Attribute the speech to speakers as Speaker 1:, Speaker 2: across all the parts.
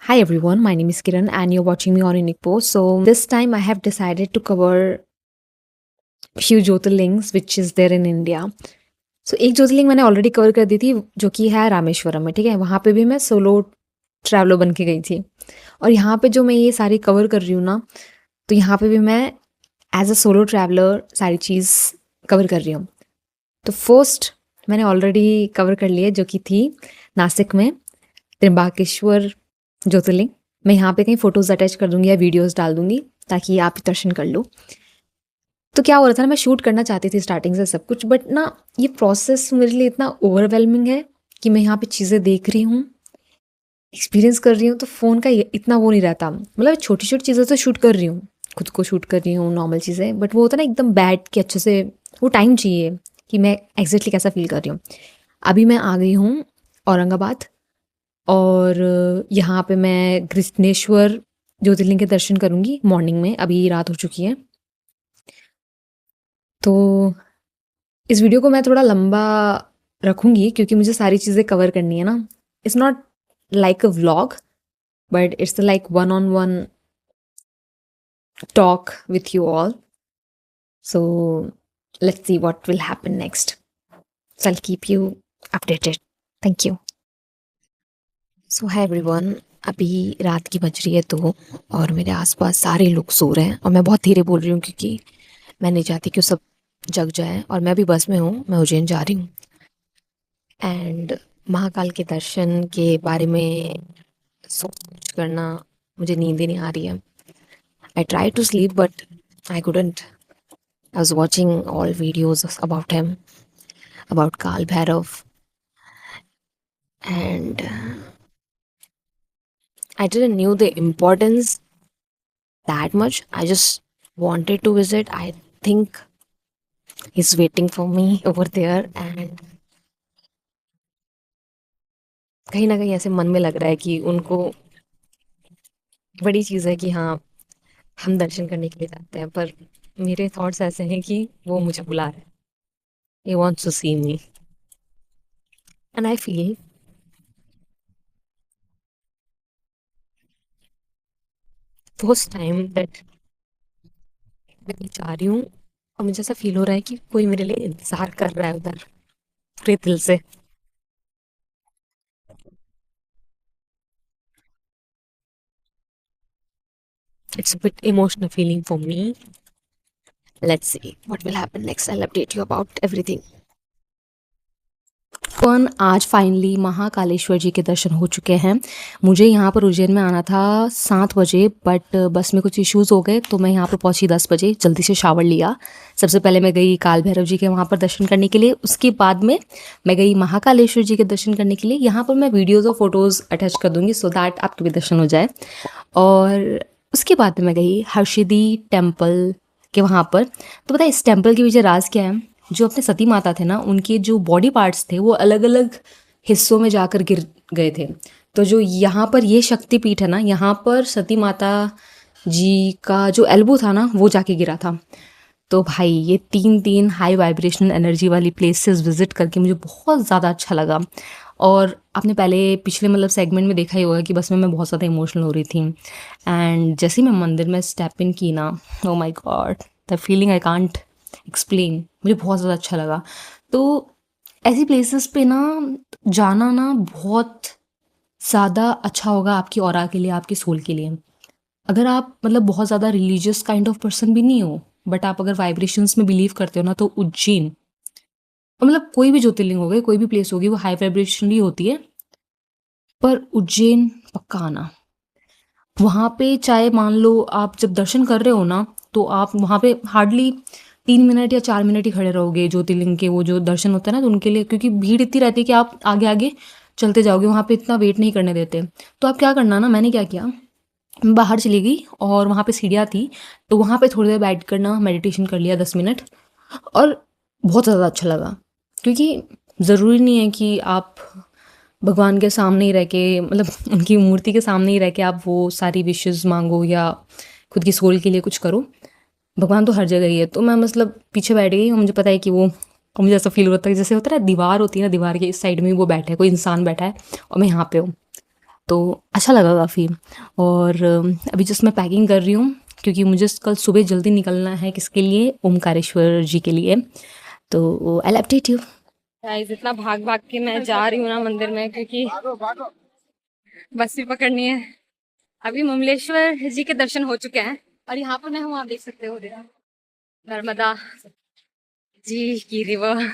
Speaker 1: Hi everyone, my name is Kiran and you're watching me on Unique Post. So this time I have decided to cover few Jyotirlings which is there in India. So एक ज्योतिर्लिंग मैंने already cover कर दी थी जो कि है रामेश्वरम में, ठीक है? वहाँ पे भी मैं सोलो ट्रैवलर बन के गई थी। और यहाँ पे जो मैं ये सारी कवर कर रही हूँ ना, तो यहाँ पे भी मैं एज अ सोलो ट्रैवलर सारी चीज़ कवर कर रही हूँ। तो फर्स्ट मैंने ऑलरेडी कवर कर लिया जो कि थी नासिक में त्र्यंबकेश्वर ज्योतिर्लिंग। मैं यहाँ पे कहीं फ़ोटोज़ अटैच कर दूँगी या वीडियोज़ डाल दूँगी ताकि आप दर्शन कर लो। तो क्या हो रहा था ना, मैं शूट करना चाहती थी स्टार्टिंग से सब कुछ, बट ना ये प्रोसेस मेरे लिए इतना ओवरवेलमिंग है कि मैं यहाँ पे चीज़ें देख रही हूँ, एक्सपीरियंस कर रही हूँ, तो फ़ोन का ये इतना वो नहीं रहता। मतलब छोटी-छोटी चीज़ें तो शूट कर रही हूँ, खुद को शूट कर रही हूँ, नॉर्मल चीज़ें, बट वो होता है ना एकदम बैठ के अच्छे से वो टाइम चाहिए कि मैं एग्ज़ैक्टली कैसा फ़ील कर रही हूँ। अभी मैं आ गई हूँ औरंगाबाद और यहाँ पे मैं कृष्णेश्वर ज्योतिर्लिंग के दर्शन करूँगी मॉर्निंग में, अभी रात हो चुकी है। तो इस वीडियो को मैं थोड़ा लंबा रखूँगी क्योंकि मुझे सारी चीज़ें कवर करनी है ना। It's not like a vlog but it's like one on one talk with you all. So let's see what will happen next. So I will keep you updated. Thank you. So hi everyone, अभी रात की बज रही है 2 और मेरे आसपास सारे लोग सो रहे हैं और मैं बहुत धीरे बोल रही हूँ क्योंकि मैं नहीं चाहती कि वो सब जग जाएं। और मैं अभी बस में हूँ, मैं उज्जैन जा रही हूँ एंड महाकाल के दर्शन के बारे में सोच करना मुझे नींद ही नहीं आ रही है। I try to sleep but I couldn't. I was watching all videos about him, about Kaal Bhairav and I didn't knew the importance that much. I just wanted to visit. I think he's waiting for me over there and कहीं ना कहीं ऐसे मन में लग रहा है कि उनको बड़ी चीज़ है कि हाँ, हम दर्शन करने के लिए जाते हैं, पर मेरे थॉट्स ऐसे हैं कि वो मुझे बुला रहा है, he wants to see me and I feel first time that मैं जा रही हूँ और मुझे ऐसा फील हो रहा है कि कोई मेरे लिए इंतजार कर रहा है उधर पूरे दिल से। It's a bit emotional feeling for me. Let's see what will happen next. I'll update you about everything. आज फाइनली महाकालेश्वर जी के दर्शन हो चुके हैं। मुझे यहाँ पर उज्जैन में आना था 7 बजे बट बस में कुछ इश्यूज़ हो गए तो मैं यहाँ पर पहुँची 10 बजे। जल्दी से शावर लिया। सबसे पहले मैं गई काल भैरव जी के वहाँ पर दर्शन करने के लिए, उसके बाद में मैं गई महाकालेश्वर जी के दर्शन करने के लिए। यहाँ पर मैं वीडियोज़ और फोटोज़ अटैच कर दूँगी सो दैट आपके भी दर्शन हो जाए। और उसके बाद में मैं गई हर्षिदी टेम्पल के वहाँ पर। तो पता है इस टेम्पल के पीछे राज क्या है? जो अपने सती माता थे ना, उनके जो बॉडी पार्ट्स थे वो अलग अलग हिस्सों में जाकर गिर गए थे। तो जो यहाँ पर ये शक्तिपीठ है ना, यहाँ पर सती माता जी का जो एल्बो था ना वो जाके गिरा था। तो भाई ये 3 हाई वाइब्रेशनल एनर्जी वाली प्लेसेस विजिट करके मुझे बहुत ज़्यादा अच्छा लगा। और आपने पहले पिछले मतलब सेगमेंट में देखा ही होगा कि बस में मैं बहुत ज़्यादा इमोशनल हो रही थी एंड जैसे ही मैं मंदिर में स्टेप इन की ना, oh my God, the feeling I can't explain. मुझे बहुत ज़्यादा अच्छा लगा। तो ऐसी प्लेसेस पे ना जाना ना बहुत ज़्यादा अच्छा होगा आपकी ऑरा के लिए, आपकी सोल के लिए। अगर आप मतलब बहुत ज़्यादा रिलीजियस काइंड ऑफ पर्सन भी नहीं हो बट आप अगर वाइब्रेशंस में बिलीव करते हो ना, तो उज्जैन मतलब कोई भी ज्योतिर्लिंग हो गई, कोई भी प्लेस होगी, वो हाई वाइब्रेशन ही होती है, पर उज्जैन पक्का आना। वहाँ पे चाहे मान लो आप जब दर्शन कर रहे हो ना, तो आप वहाँ पे हार्डली 3 मिनट या 4 मिनट ही खड़े रहोगे ज्योतिर्लिंग के वो जो दर्शन होता है ना, तो उनके लिए, क्योंकि भीड़ इतनी रहती है कि आप आगे आगे चलते जाओगे, वहाँ पे इतना वेट नहीं करने देते। तो आप क्या करना ना, मैंने क्या किया, मैं बाहर चली गई और वहाँ पे सीढ़ियाँ थी, तो वहाँ पे थोड़ी देर बैठ कर ना मेडिटेशन कर लिया 10 मिनट और बहुत ज़्यादा अच्छा लगा। क्योंकि ज़रूरी नहीं है कि आप भगवान के सामने ही रह के, मतलब उनकी मूर्ति के सामने ही रह के आप वो सारी विशेस मांगो या खुद की सोल के लिए कुछ करो। भगवान तो हर जगह ही है। तो मैं मतलब पीछे बैठ गई और मुझे पता है कि वो, और मुझे ऐसा फील होता है जैसे होता है ना दीवार होती है ना, दीवार के इस साइड में वो बैठा है, कोई इंसान बैठा है और मैं यहाँ पे हूँ। तो अच्छा लगा काफ़ी। और अभी जस्ट मैं पैकिंग कर रही हूँ क्योंकि मुझे कल सुबह जल्दी निकलना है, किसके लिए, ओमकारेश्वर जी के लिए। तो आई अपडेट यू। गाइस इतना भाग भाग के मैं जा रही हूँ ना मंदिर में, क्योंकि बस भी पकड़नी है। अभी ममलेश्वर जी के दर्शन हो चुके हैं और यहाँ पर मैं हूँ, आप देख सकते हो नर्मदा जी की रिवर।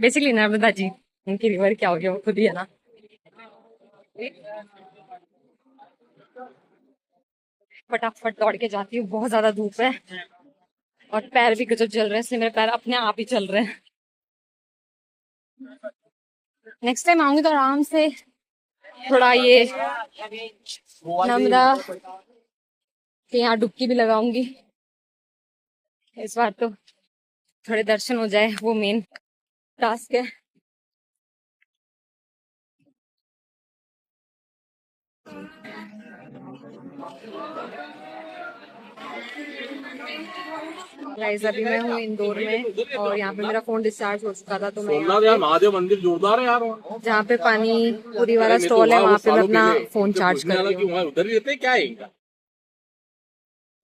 Speaker 1: बेसिकली नर्मदा जी, उनकी रिवर क्या हो गया, वो खुद ही है ना। फटाफट दौड़ के जाती हूँ, बहुत ज्यादा धूप है और पैर भी गजब जल रहे हैं, इसलिए मेरे पैर अपने आप ही चल रहे हैं। नेक्स्ट टाइम आऊंगी तो आराम से थोड़ा ये नर्मदा के यहाँ डुबकी भी लगाऊंगी। इस बार तो थोड़े दर्शन हो जाए, वो मेन टास्क है। गाइस अभी मैं हूँ इंदौर में और यहाँ पे मेरा फोन डिस्चार्ज हो चुका था, तो मैं
Speaker 2: महादेव मंदिर जोरदार है यार।
Speaker 1: जहाँ पे पानी पूरी वाला स्टॉल है वहाँ पे मैं अपना फोन चार्ज कर रही हूँ।
Speaker 2: उधर ही रहते क्या है।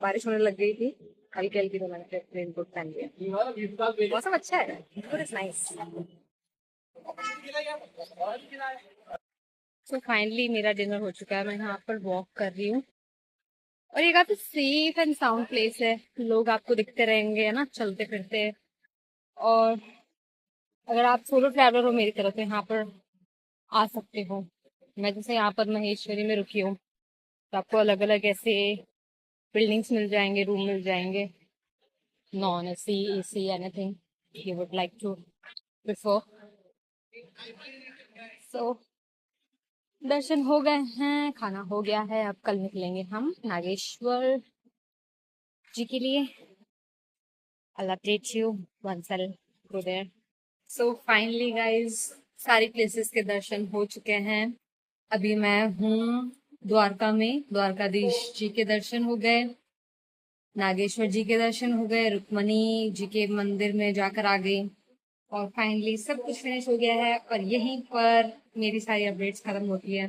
Speaker 1: बारिश होने लग गई थी हल्की हल्की, तो मैंने रेन कोट पहन लिया। मौसम अच्छा है, नाइस। तो फाइनली मेरा डिनर हो चुका है, मैं यहाँ पर वॉक कर रही हूँ और ये काफी सेफ एंड साउंड प्लेस है। लोग आपको दिखते रहेंगे है ना, चलते फिरते। और अगर आप सोलो ट्रैवलर हो मेरी तरह तो यहाँ पर आ सकते हो। मैं जैसे यहाँ पर महेश्वरी में रुकी हूँ, तो आपको अलग अलग ऐसे बिल्डिंग्स मिल जाएंगे, रूम मिल जाएंगे, non AC, AC, anything you would like to prefer. So दर्शन हो गए हैं, खाना हो गया है, अब कल निकलेंगे हम नागेश्वर जी के लिए। I'll update you once I'll go there. So finally guys, सारी प्लेसेस के दर्शन हो चुके हैं। अभी मैं हूँ द्वारका में, द्वारकाधीश जी के दर्शन हो गए, नागेश्वर जी के दर्शन हो गए, रुक्मणी जी के मंदिर में जाकर आ गई और फाइनली सब कुछ फिनिश हो गया है और यहीं पर मेरी सारी अपडेट्स खत्म होती है।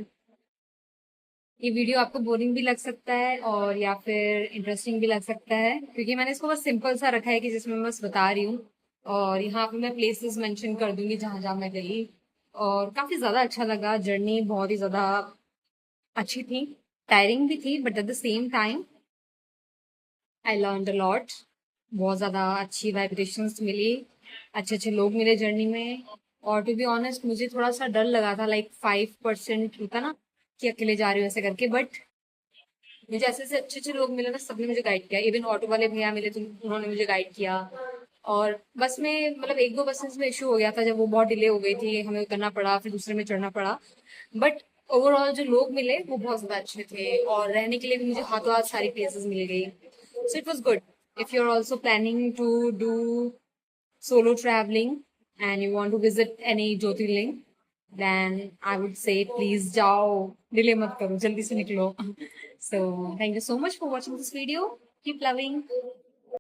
Speaker 1: ये वीडियो आपको बोरिंग भी लग सकता है और या फिर इंटरेस्टिंग भी लग सकता है, क्योंकि मैंने इसको बस सिंपल सा रखा है कि जिसमें मैं बस बता रही हूँ। और यहाँ पे मैं प्लेसेस मेंशन कर दूंगी जहाँ जहाँ मैं गई। और काफी ज्यादा अच्छा लगा, जर्नी बहुत ही ज्यादा अच्छी थी, टायरिंग भी थी, but at the same time I learn a lot. बहुत ज्यादा अच्छी वाइब्रेशंस मिली, अच्छे अच्छे लोग मिले जर्नी में। और टू बी ऑनेस्ट मुझे थोड़ा सा डर लगा था, लाइक 5% होता ना कि अकेले जा रही हूँ ऐसे करके, बट मुझे ऐसे ऐसे अच्छे अच्छे लोग मिले ना, सबने मुझे गाइड किया। इवन ऑटो वाले भैया मिले तो उन्होंने मुझे गाइड किया। और बस में मतलब एक दो बसेस में इशू हो गया था, जब वो बहुत डिले हो गई थी, हमें उतरना पड़ा, फिर दूसरे में चढ़ना पड़ा। बट ओवरऑल जो लोग मिले वो बहुत ज्यादा अच्छे थे और रहने के लिए भी मुझे हाथों हाथ सारी प्लेसेस मिल गई। So it was good. If you are also planning to do solo traveling and you want to visit any Jyotirling, then I would say please जाओ, delay मत करो, जल्दी से निकलो। So thank you so much for watching this video. Keep loving.